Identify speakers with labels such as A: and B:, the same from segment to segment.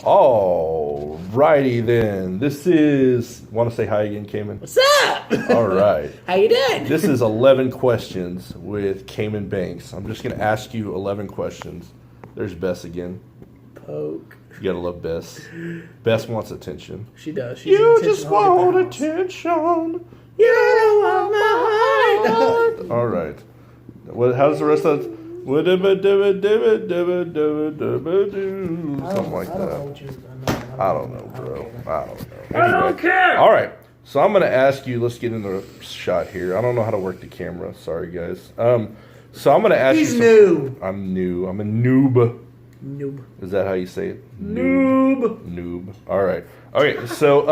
A: All righty then. This is. Want to say hi again, Kamen?
B: What's up?
A: All right.
B: How you doing?
A: This is 11 questions with Kamen Banks. I'm just going to ask you 11 questions. There's Bess again.
B: Poke.
A: You gotta love Bess. Bess wants attention.
B: She does. She's
A: You
B: attention
A: just want
B: hogging the house.
A: attention.
B: You want my heart.
A: All right. What? How's the rest of? Something like that. I don't know, bro. I don't know.
B: I don't care.
A: All right. So I'm gonna ask you. Let's get in the shot here. I don't know how to work the camera. Sorry, guys. So I'm gonna ask you.
B: He's new.
A: I'm new. I'm a noob.
B: Noob.
A: Is that how you say it?
B: Noob.
A: Noob. All right. Okay. So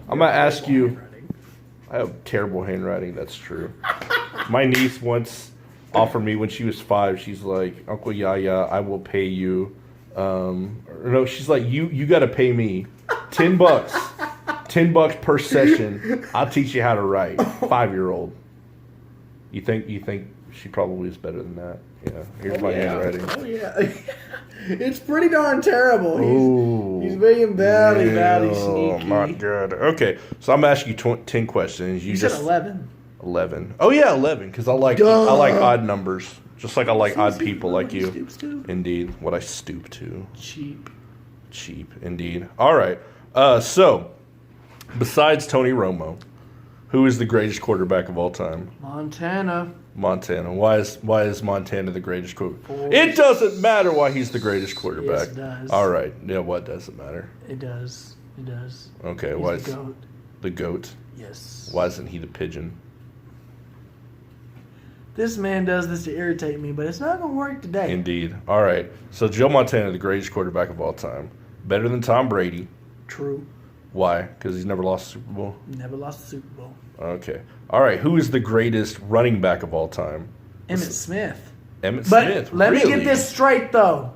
A: I'm gonna ask you. I have terrible handwriting. That's true. My niece once offered me when she was 5. She's like, Uncle Yaya, I will pay you. Or no, she's like, you got to pay me $10. $10 per session. I'll teach you how to write. 5-year-old. You think she probably is better than that? Yeah. Here's my handwriting.
B: Oh yeah. It's pretty darn terrible. He's being very sneaky.
A: Oh my god. Okay, so I'm asking you 10 questions.
B: You said 11.
A: 11. Oh yeah, 11. Because I like odd numbers, just like I like odd people like you.
B: Stoops to.
A: Indeed, what I stoop to.
B: Cheap.
A: Indeed. All right. So, besides Tony Romo, who is the greatest quarterback of all time?
B: Montana.
A: Why is Montana the greatest quarterback? It doesn't matter why he's the greatest quarterback.
B: Yes, it does.
A: All right. Yeah, what doesn't matter?
B: It does.
A: Okay,
B: He's
A: why
B: the
A: is
B: goat.
A: the goat?
B: Yes.
A: Why isn't he the pigeon?
B: This man does this to irritate me, but it's not going to work today.
A: Indeed. All right. So Joe Montana, the greatest quarterback of all time. Better than Tom Brady.
B: True.
A: Why? Because he's never lost a Super Bowl?
B: Never lost the Super Bowl.
A: Okay. All right. Who is the greatest running back of all time?
B: Emmitt Smith.
A: Emmitt
B: But
A: Smith.
B: let me
A: Really?
B: get this straight, though.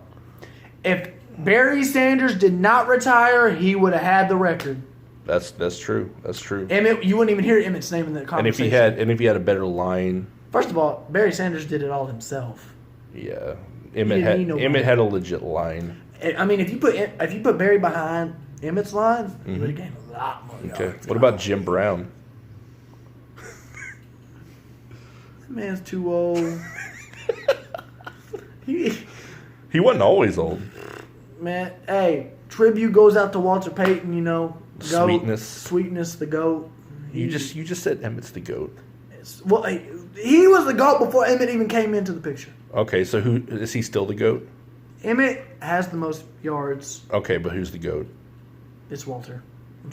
B: If Barry Sanders did not retire, he would have had the record.
A: That's true. That's true.
B: Emmett, you wouldn't even hear Emmett's name in the conversation.
A: And if he had a better line.
B: First of all, Barry Sanders did it all himself.
A: Yeah.
B: didn't need nobody.
A: Emmett had a legit line.
B: I mean, if you put Barry behind Emmett's line, he would have gained a lot more yards.
A: Okay. What about Jim Brown?
B: That man's too old.
A: He wasn't always old.
B: Man, hey, tribute goes out to Walter Payton, you know. Goat, Sweetness, the GOAT.
A: You just said Emmett's the GOAT.
B: Well, he was the GOAT before Emmett even came into the picture.
A: Okay, so who is he still the GOAT?
B: Emmett has the most yards.
A: Okay, but who's the GOAT?
B: It's Walter.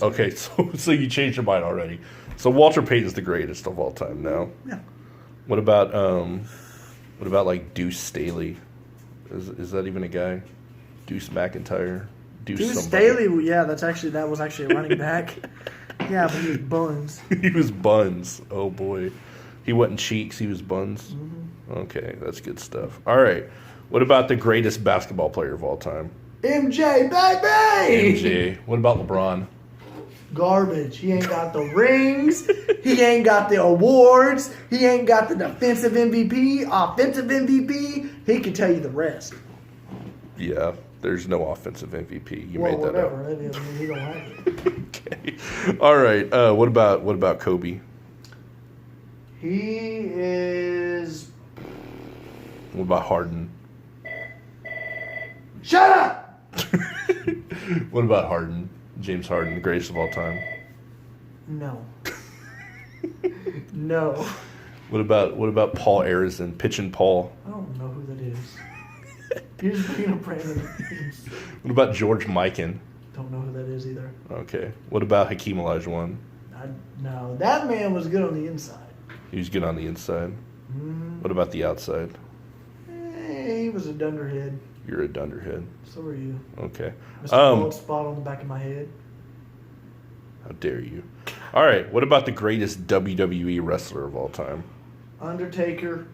A: Okay, so you changed your mind already. So Walter Payton's the greatest of all time now.
B: Yeah.
A: What about like Deuce Staley? Is that even a guy? Deuce McIntyre?
B: Deuce Staley, yeah, that was actually a running back. Yeah, but he was buns.
A: He was buns. Oh boy. He wasn't cheeks, he was buns.
B: Mm-hmm.
A: Okay, that's good stuff. All right. What about the greatest basketball player of all time?
B: MJ, baby!
A: MJ. What about LeBron?
B: Garbage. He ain't got the rings. He ain't got the awards. He ain't got the defensive MVP, offensive MVP. He can tell you the rest.
A: Yeah, there's no offensive MVP. You made that up.
B: Whatever. He don't have it.
A: Okay. All right. What about Kobe?
B: He is.
A: What about Harden?
B: Shut up!
A: What about Harden? James Harden, the greatest of all time.
B: No. No.
A: What about Paul Arizin, Pitchin' Paul?
B: I don't know who that is. You're just being a random.
A: What about George Mikan?
B: Don't know who that is either.
A: Okay. What about Hakeem Olajuwon?
B: No, that man was good on the inside.
A: He was good on the inside. What about the outside?
B: He was a dunderhead.
A: You're a dunderhead.
B: So are you.
A: Okay.
B: Mr. Bald spot on the back of my head.
A: How dare you? All right. What about the greatest WWE wrestler of all time?
B: Undertaker.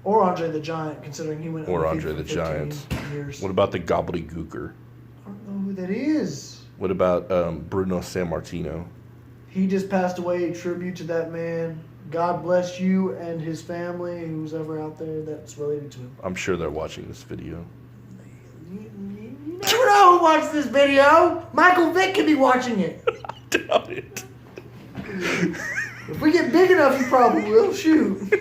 B: Or Andre the Giant, considering he went
A: or
B: undefeated
A: Andre the
B: for 15
A: Giant.
B: years.
A: What about the gobbledygooker?
B: I don't know who that is.
A: What about Bruno Sammartino?
B: He just passed away. Tribute to that man. God bless you and his family, who's ever out there that's related to him.
A: I'm sure they're watching this video.
B: You never watch this video. Michael Vick could be watching it.
A: Doubt it.
B: If we get big enough, he probably will. Shoot.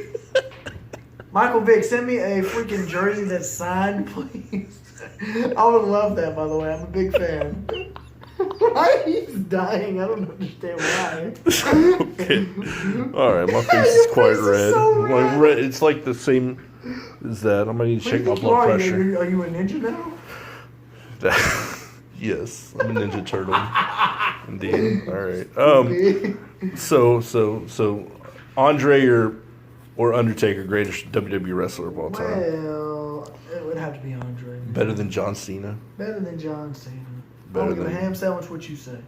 B: Michael Vick, send me a freaking jersey that's signed, please. I would love that, by the way. I'm a big fan. Why he's dying? I don't understand why.
A: Okay. All right, my face is quite red.
B: So
A: Like red. It's like the same as that. I'm gonna need to check my blood pressure.
B: Are you a ninja now?
A: Yes, I'm a Ninja Turtle. Indeed. All right. So Andre or Undertaker, greatest WWE wrestler of all time.
B: Well, it would have to be Andre.
A: Better than John Cena.
B: Better than John Cena.
A: Better
B: I'll give a
A: than-
B: ham sandwich. What you say?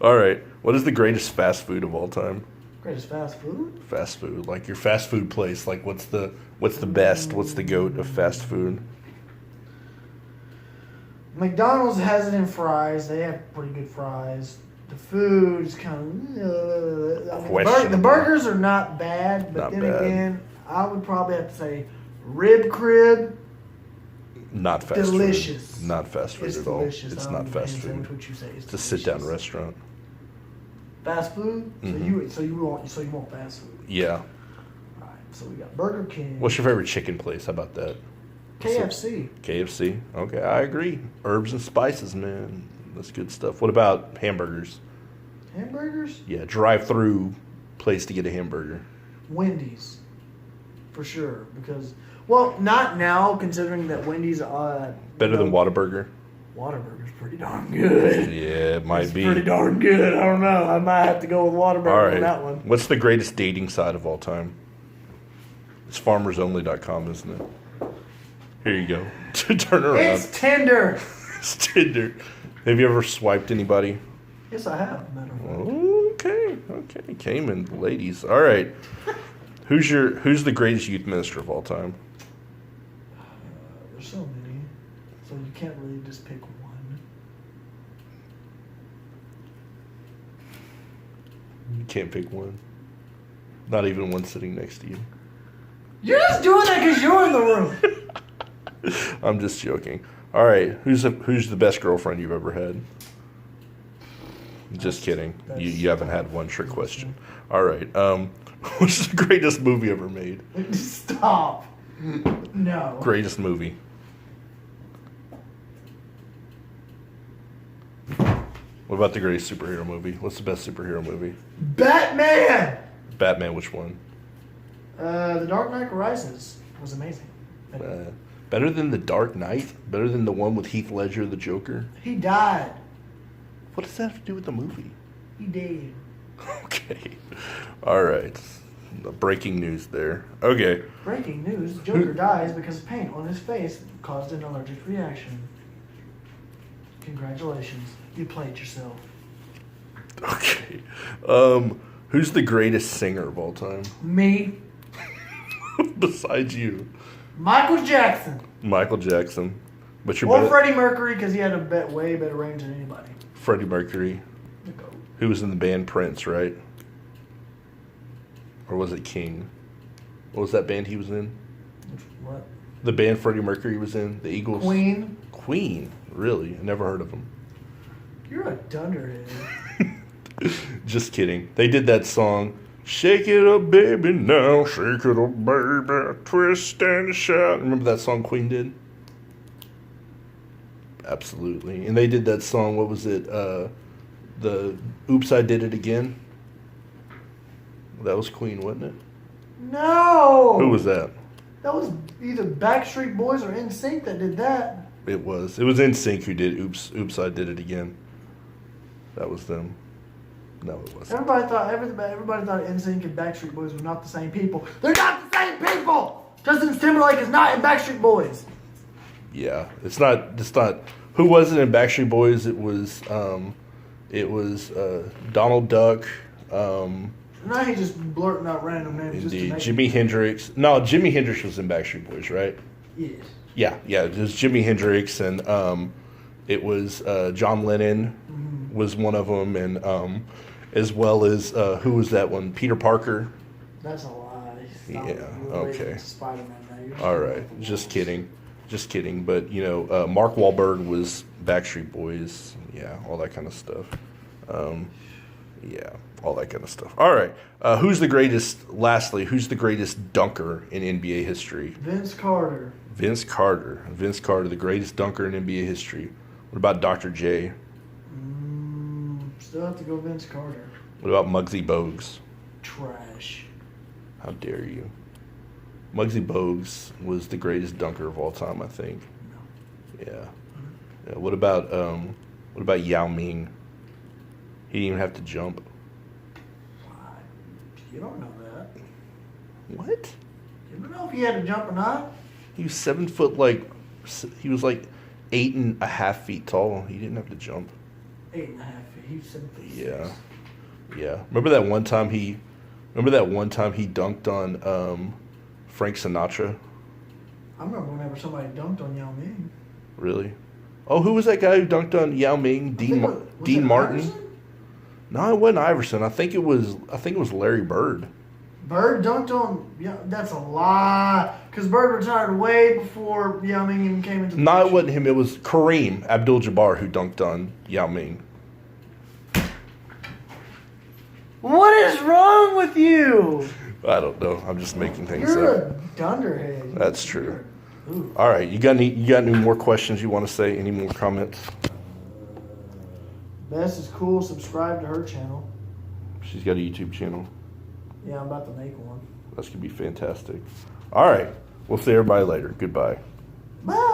A: All right. What is the greatest fast food of all time?
B: Greatest fast food?
A: Fast food, like your fast food place. Like what's the best? What's the goat of fast food?
B: McDonald's has it in fries. They have pretty good fries. The food's kind of.
A: Questionable.
B: The burgers are not bad, but
A: Not
B: then
A: bad.
B: again, I would probably have to say rib crib.
A: Not fast
B: Delicious.
A: food. Not fast food
B: It's
A: at all.
B: delicious.
A: It's
B: I
A: not
B: don't give a
A: fast
B: ham sandwich.
A: food.
B: What you say?
A: It's a sit down restaurant.
B: Fast food.
A: Mhm.
B: So you want fast food.
A: Yeah.
B: All right. So we got Burger King.
A: What's your favorite chicken place? How about that?
B: KFC.
A: KFC. Okay, I agree. Herbs and spices, man. That's good stuff. What about hamburgers?
B: Hamburgers.
A: Yeah, drive-through place to get a hamburger.
B: Wendy's, for sure. Because, well, not now, considering that Wendy's
A: Better than Whataburger?
B: Whataburger's pretty darn good.
A: Yeah, it might
B: It's
A: be.
B: pretty darn good. I don't know. I might have to go with Whataburger
A: All
B: on
A: right.
B: that one.
A: What's the greatest dating site of all time? It's farmersonly.com, isn't it? Here you go. Turn around.
B: It's Tinder.
A: It's Tinder. Have you ever swiped anybody?
B: Yes, I have. Matter of fact.
A: Okay. Kamen, ladies. All right. Who's the greatest youth minister of all time?
B: There's so many, so you can't really just pick one.
A: You can't pick one. Not even one sitting next to you.
B: You're just doing that because you're in the room.
A: I'm just joking. All right. Who's the best girlfriend you've ever had? Just kidding. You haven't had one. Trick question. All right. What's the greatest movie ever made?
B: Stop. No.
A: Greatest movie. What about the greatest superhero movie? What's the best superhero movie?
B: Batman.
A: Batman, which one?
B: The Dark Knight Rises was amazing.
A: Better than The Dark Knight? Better than the one with Heath Ledger, the Joker?
B: He died.
A: What does that have to do with the movie?
B: He did.
A: Okay. All right. Breaking news there. Okay.
B: Breaking news: Joker dies because paint on his face caused an allergic reaction. Congratulations, you played yourself.
A: Okay. Who's the greatest singer of all time?
B: Me,
A: Besides you.
B: Michael Jackson,
A: Michael Jackson. But you're
B: or
A: better.
B: Freddie Mercury because he had a way better range than anybody.
A: Freddie Mercury.
B: The GOAT.
A: Who was in the band Prince, right? Or was it King? What was that band he was in?
B: What?
A: The band Freddie Mercury was in? The Eagles?
B: Queen.
A: Queen. Really? I never heard of them.
B: You're a dunderhead.
A: Just kidding. They did that song, Shake It Up Baby Now, Shake It Up Baby, Twist and Shout. Remember that song Queen did? Absolutely. And they did that song, what was it? The Oops, I Did It Again? That was Queen, wasn't it?
B: No.
A: Who was that?
B: That was either Backstreet Boys or NSYNC that did that.
A: It was NSYNC who did Oops, I Did It Again. That was them. No, it wasn't.
B: Everybody thought NSYNC and Backstreet Boys were not the same people. They're not the same people. Justin Timberlake is not in Backstreet Boys.
A: Yeah, it's not. Who was it in Backstreet Boys? It was Donald Duck.
B: Now he's just blurting out random names.
A: Indeed, Jimi Hendrix. No, Jimi Hendrix was in Backstreet Boys, right?
B: Yes.
A: Yeah. It was Jimi Hendrix, and it was John Lennon was one of them, and as well as who was that one? Peter Parker.
B: That's a lie. Stop
A: Yeah,
B: it. You're
A: okay.
B: related to Spider-Man now. You're just
A: All
B: going
A: right,
B: off the
A: just
B: walls.
A: kidding. Just kidding. But Mark Wahlberg was Backstreet Boys, yeah, all that kind of stuff. Yeah, all that kind of stuff. All right, who's the greatest? Lastly, who's the greatest dunker in NBA history?
B: Vince Carter.
A: Vince Carter. Vince Carter, the greatest dunker in NBA history. What about Dr. J?
B: Still have to go Vince Carter.
A: What about Muggsy Bogues?
B: Trash.
A: How dare you? Muggsy Bogues was the greatest dunker of all time, I think.
B: No.
A: Yeah. What about Yao Ming? He didn't even have to jump.
B: You don't know that.
A: What?
B: You don't know if he had to jump or not.
A: He was 7 foot, he was like 8.5 feet tall. He didn't have to jump.
B: 8.5 feet. He was 7 feet.
A: Yeah. Yeah. Remember that one time he dunked on Frank Sinatra?
B: I remember whenever somebody dunked on Yao Ming.
A: Really? Oh, who was that guy who dunked on Yao Ming? Dean Martin?
B: Iverson?
A: No, it wasn't Iverson. I think it was Larry Bird.
B: Bird dunked on. Yeah, that's a lie. Because Bird retired way before Yao Ming even came into the
A: No, it
B: picture.
A: wasn't him. It was Kareem Abdul-Jabbar who dunked on Yao Ming.
B: What is wrong with you?
A: I don't know. I'm just making things
B: You're
A: up.
B: a dunderhead.
A: That's true.
B: Ooh.
A: All right, you got any more questions you want to say? Any more comments?
B: Bess is cool. Subscribe to her channel.
A: She's got a YouTube channel.
B: Yeah, I'm about to make one.
A: That's gonna be fantastic. All right, we'll see everybody later. Goodbye.
B: Bye.